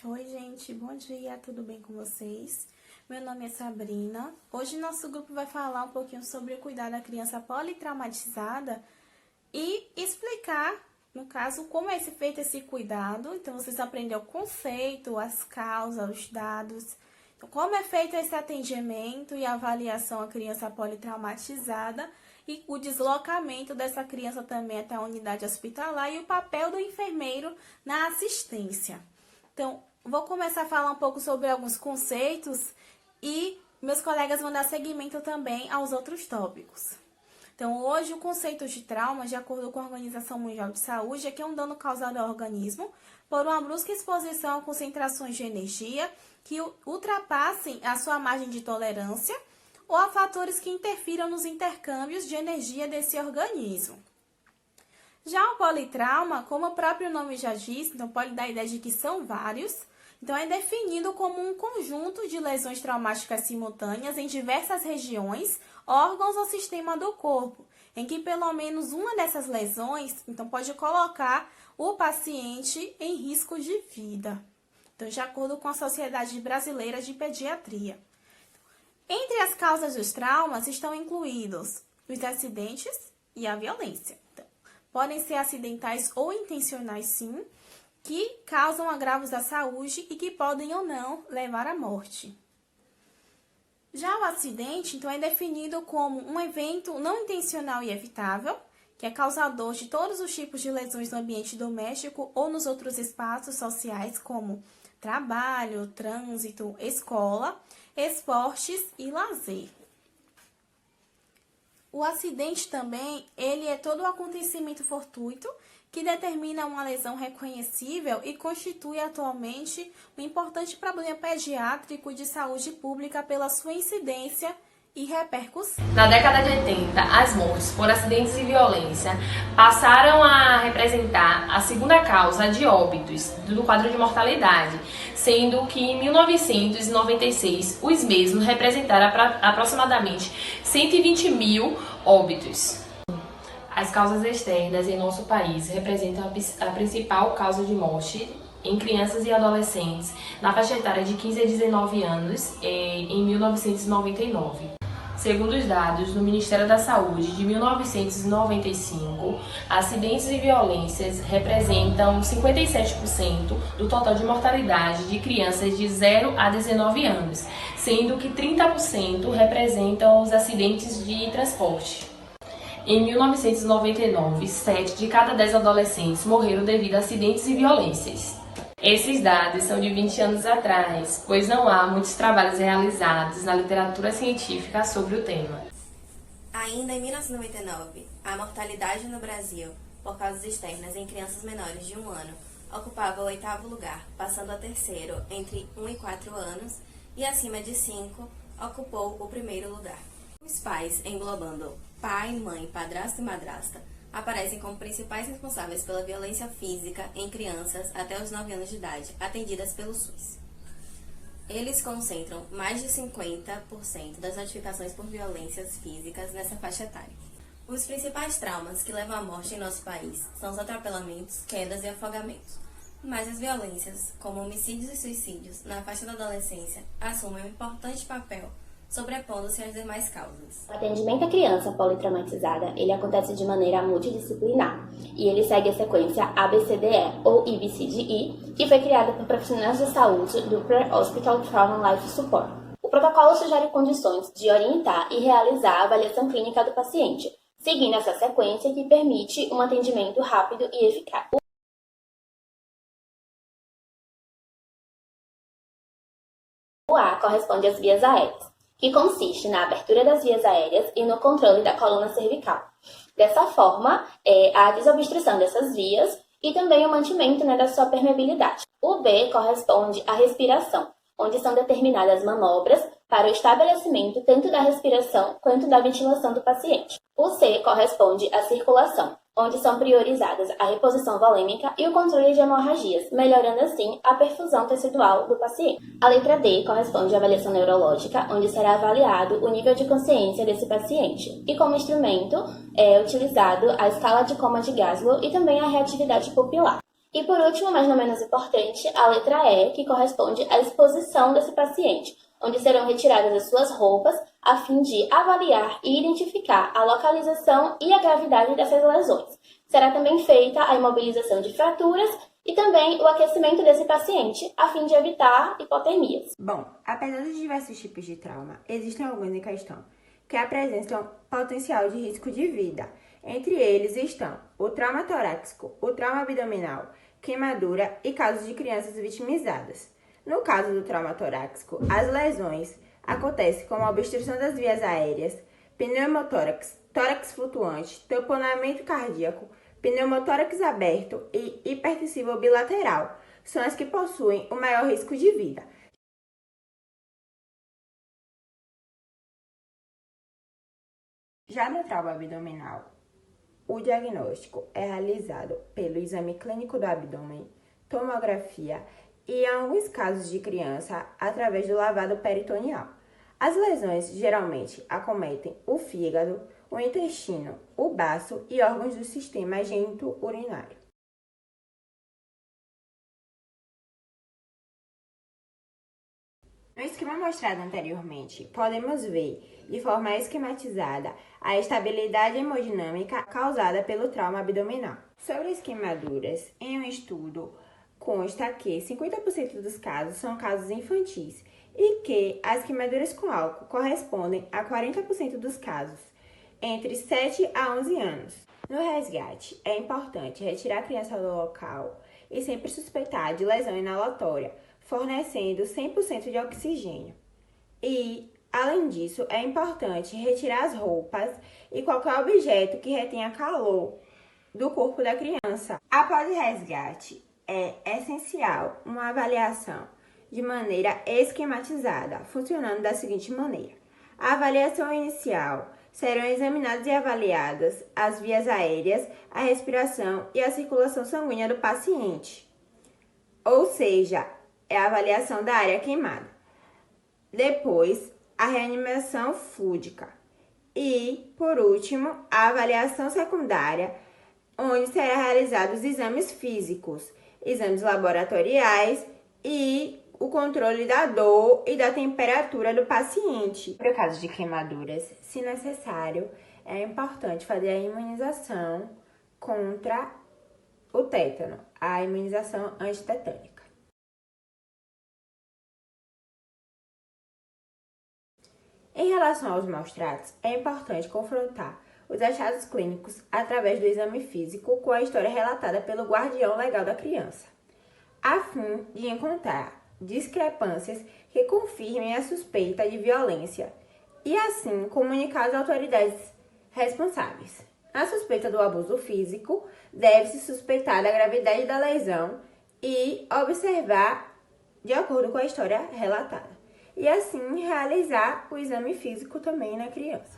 Oi, gente, bom dia, tudo bem com vocês? Meu nome é Sabrina. Hoje nosso grupo vai falar um pouquinho sobre o cuidar da criança politraumatizada e explicar, no caso, como é feito esse cuidado. Então, vocês aprenderam o conceito, as causas, os dados. Então, como é feito esse atendimento e avaliação à criança politraumatizada e o deslocamento dessa criança também até a unidade hospitalar e o papel do enfermeiro na assistência. Então, vou começar a falar um pouco sobre alguns conceitos e meus colegas vão dar seguimento também aos outros tópicos. Então, hoje o conceito de trauma, de acordo com a Organização Mundial de Saúde, é que é um dano causado ao organismo por uma brusca exposição a concentrações de energia que ultrapassem a sua margem de tolerância ou a fatores que interfiram nos intercâmbios de energia desse organismo. Já o politrauma, como o próprio nome já diz, então pode dar a ideia de que são vários, então é definido como um conjunto de lesões traumáticas simultâneas em diversas regiões, órgãos ou sistema do corpo, em que pelo menos uma dessas lesões, então pode colocar o paciente em risco de vida. Então, de acordo com a Sociedade Brasileira de Pediatria. Entre as causas dos traumas estão incluídos os acidentes e a violência. Podem ser acidentais ou intencionais, sim, que causam agravos à saúde e que podem ou não levar à morte. Já o acidente, então, é definido como um evento não intencional e evitável, que é causador de todos os tipos de lesões no ambiente doméstico ou nos outros espaços sociais, como trabalho, trânsito, escola, esportes e lazer. O acidente também, ele é todo o acontecimento fortuito que determina uma lesão reconhecível e constitui atualmente um importante problema pediátrico de saúde pública pela sua incidência e repercussão. Na década de 80, as mortes por acidentes e violência passaram a representar a segunda causa de óbitos do quadro de mortalidade, sendo que em 1996 os mesmos representaram aproximadamente 120 mil óbitos. As causas externas em nosso país representam a principal causa de morte em crianças e adolescentes na faixa etária de 15 a 19 anos em 1999. Segundo os dados do Ministério da Saúde de 1995, acidentes e violências representam 57% do total de mortalidade de crianças de 0 a 19 anos, sendo que 30% representam os acidentes de transporte. Em 1999, 7 de cada 10 adolescentes morreram devido a acidentes e violências. Esses dados são de 20 anos atrás, pois não há muitos trabalhos realizados na literatura científica sobre o tema. Ainda em 1999, a mortalidade no Brasil por causas externas em crianças menores de 1 ano ocupava o 8º lugar, passando a terceiro entre 1 e 4 anos e acima de 5 ocupou o 1º lugar. Os pais, englobando pai, mãe, padrasto e madrasta, aparecem como principais responsáveis pela violência física em crianças até os 9 anos de idade, atendidas pelo SUS. Eles concentram mais de 50% das notificações por violências físicas nessa faixa etária. Os principais traumas que levam à morte em nosso país são os atropelamentos, quedas e afogamentos. Mas as violências, como homicídios e suicídios, na faixa da adolescência, assumem um importante papel, sobrepondo-se às demais causas. O atendimento à criança politraumatizada, ele acontece de maneira multidisciplinar e ele segue a sequência ABCDE ou IBCDE, que foi criada por profissionais de saúde do Pre-Hospital Trauma Life Support. O protocolo sugere condições de orientar e realizar a avaliação clínica do paciente, seguindo essa sequência que permite um atendimento rápido e eficaz. O A corresponde às vias aéreas, que consiste na abertura das vias aéreas e no controle da coluna cervical. Dessa forma, a desobstrução dessas vias e também o mantimento da sua permeabilidade. O B corresponde à respiração, onde são determinadas manobras para o estabelecimento tanto da respiração quanto da ventilação do paciente. O C corresponde à circulação, onde são priorizadas a reposição volêmica e o controle de hemorragias, melhorando assim a perfusão tecidual do paciente. A letra D corresponde à avaliação neurológica, onde será avaliado o nível de consciência desse paciente. E como instrumento é utilizado a escala de coma de Glasgow e também a reatividade pupilar. E por último, mas não menos importante, a letra E, que corresponde à exposição desse paciente, onde serão retiradas as suas roupas a fim de avaliar e identificar a localização e a gravidade dessas lesões. Será também feita a imobilização de fraturas e também o aquecimento desse paciente, a fim de evitar hipotermias. Bom, apesar dos diversos tipos de trauma, existem alguns em questão que apresentam potencial de risco de vida. Entre eles estão o trauma torácico, o trauma abdominal, queimadura e casos de crianças vitimizadas. No caso do trauma torácico, as lesões acontecem como a obstrução das vias aéreas, pneumotórax, tórax flutuante, tamponamento cardíaco, pneumotórax aberto e hipertensivo bilateral. São as que possuem o maior risco de vida. Já no trauma abdominal, o diagnóstico é realizado pelo exame clínico do abdômen, tomografia e, em alguns casos de criança, através do lavado peritoneal. As lesões geralmente acometem o fígado, o intestino, o baço e órgãos do sistema genito-urinário. No esquema mostrado anteriormente, podemos ver, de forma esquematizada, a estabilidade hemodinâmica causada pelo trauma abdominal. Sobre as queimaduras, em um estudo, consta que 50% dos casos são casos infantis e que as queimaduras com álcool correspondem a 40% dos casos, entre 7 a 11 anos. No resgate, é importante retirar a criança do local e sempre suspeitar de lesão inalatória, fornecendo 100% de oxigênio. E, além disso, é importante retirar as roupas e qualquer objeto que retenha calor do corpo da criança. Após o resgate, é essencial uma avaliação de maneira esquematizada, funcionando da seguinte maneira. A avaliação inicial serão examinadas e avaliadas as vias aéreas, a respiração e a circulação sanguínea do paciente, ou seja, é a avaliação da área queimada. Depois, a reanimação fluídica. E, por último, a avaliação secundária, onde serão realizados exames físicos, exames laboratoriais e o controle da dor e da temperatura do paciente. Para o caso de queimaduras, se necessário, é importante fazer a imunização contra o tétano, a imunização antitetânica. Em relação aos maus-tratos, é importante confrontar os achados clínicos através do exame físico com a história relatada pelo guardião legal da criança, a fim de encontrar discrepâncias que confirmem a suspeita de violência e, assim, comunicar às autoridades responsáveis. Na suspeita do abuso físico, deve-se suspeitar da gravidade da lesão e observar de acordo com a história relatada. E assim realizar o exame físico também na criança.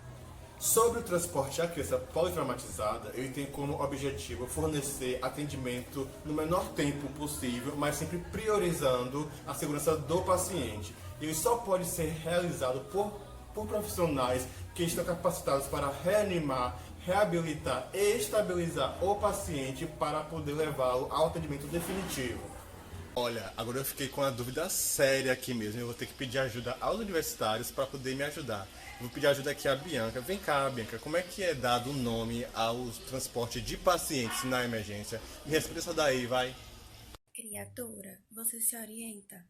Sobre o transporte à criança politraumatizada, ele tem como objetivo fornecer atendimento no menor tempo possível, mas sempre priorizando a segurança do paciente. Ele só pode ser realizado por profissionais que estão capacitados para reanimar, reabilitar e estabilizar o paciente para poder levá-lo ao atendimento definitivo. Olha, agora eu fiquei com uma dúvida séria aqui mesmo. Eu vou ter que pedir ajuda aos universitários para poder me ajudar. Eu vou pedir ajuda aqui à Bianca. Vem cá, Bianca, como é que é dado o nome ao transporte de pacientes na emergência? Me responda essa daí, vai. Criatura, você se orienta.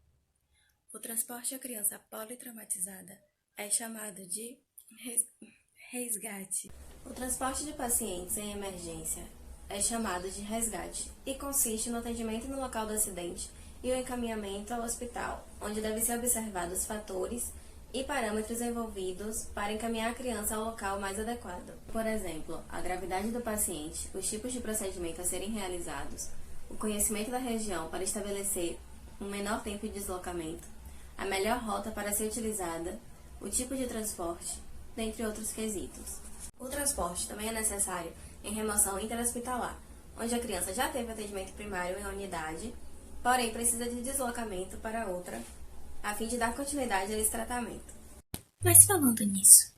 O transporte à criança politraumatizada é chamado de resgate. O transporte de pacientes em emergência é chamado de resgate e consiste no atendimento no local do acidente e o encaminhamento ao hospital, onde devem ser observados os fatores e parâmetros envolvidos para encaminhar a criança ao local mais adequado. Por exemplo, a gravidade do paciente, os tipos de procedimento a serem realizados, o conhecimento da região para estabelecer um menor tempo de deslocamento, a melhor rota para ser utilizada, o tipo de transporte, dentre outros quesitos. O transporte também é necessário em remoção interhospitalar, onde a criança já teve atendimento primário em uma unidade, porém precisa de deslocamento para outra, a fim de dar continuidade a esse tratamento. Mas falando nisso,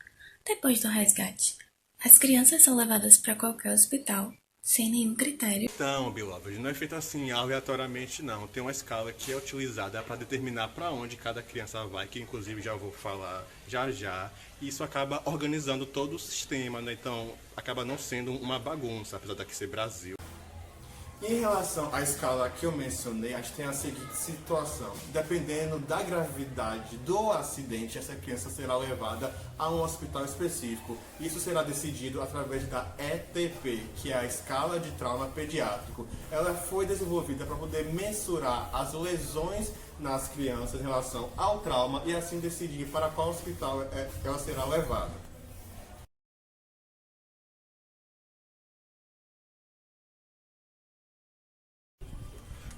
depois do resgate, as crianças são levadas para qualquer hospital Sem nenhum critério. Então, beloved, não é feito assim aleatoriamente, não. Tem uma escala que é utilizada para determinar para onde cada criança vai, que inclusive já vou falar já já. E isso acaba organizando todo o sistema, né? Então, acaba não sendo uma bagunça, apesar daqui ser Brasil. Em relação à escala que eu mencionei, a gente tem a seguinte situação. Dependendo da gravidade do acidente, essa criança será levada a um hospital específico. Isso será decidido através da ETP, que é a Escala de Trauma Pediátrico. Ela foi desenvolvida para poder mensurar as lesões nas crianças em relação ao trauma e assim decidir para qual hospital ela será levada.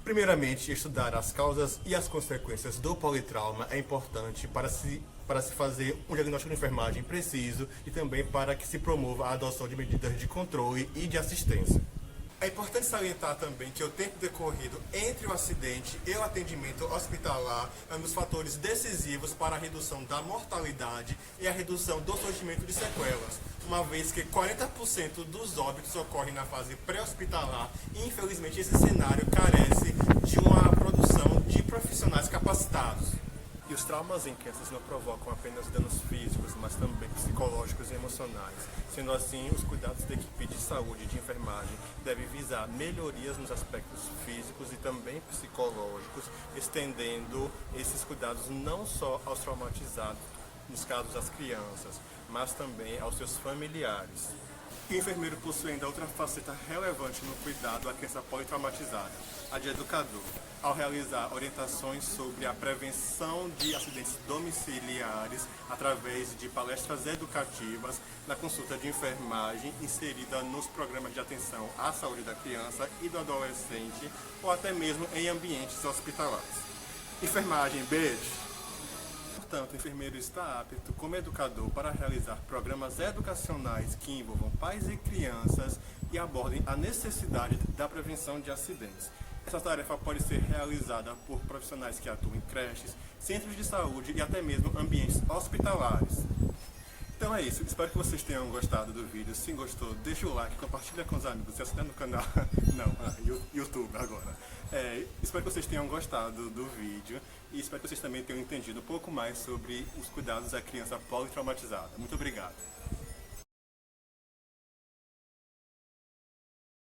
Primeiramente, estudar as causas e as consequências do politrauma é importante para se fazer um diagnóstico de enfermagem preciso e também para que se promova a adoção de medidas de controle e de assistência. É importante salientar também que o tempo decorrido entre o acidente e o atendimento hospitalar é um dos fatores decisivos para a redução da mortalidade e a redução do surgimento de sequelas, uma vez que 40% dos óbitos ocorrem na fase pré-hospitalar e, infelizmente, esse cenário carece de uma produção de profissionais capacitados. E os traumas em crianças não provocam apenas danos físicos, mas também psicológicos e emocionais. Sendo assim, os cuidados da equipe de saúde e de enfermagem devem visar melhorias nos aspectos físicos e também psicológicos, estendendo esses cuidados não só aos traumatizados, nos casos das crianças, mas também aos seus familiares. E o enfermeiro possui ainda outra faceta relevante no cuidado à criança politraumatizada, a de educador, ao realizar orientações sobre a prevenção de acidentes domiciliares através de palestras educativas, na consulta de enfermagem inserida nos programas de atenção à saúde da criança e do adolescente ou até mesmo em ambientes hospitalares. Enfermagem, beijo! Portanto, o enfermeiro está apto como educador para realizar programas educacionais que envolvam pais e crianças e abordem a necessidade da prevenção de acidentes. Essa tarefa pode ser realizada por profissionais que atuam em creches, centros de saúde e até mesmo ambientes hospitalares. Então é isso, espero que vocês tenham gostado do vídeo. Se gostou, deixa o like, compartilha com os amigos, se assina no canal, YouTube agora. Espero que vocês tenham gostado do vídeo e espero que vocês também tenham entendido um pouco mais sobre os cuidados da criança politraumatizada. Muito obrigado.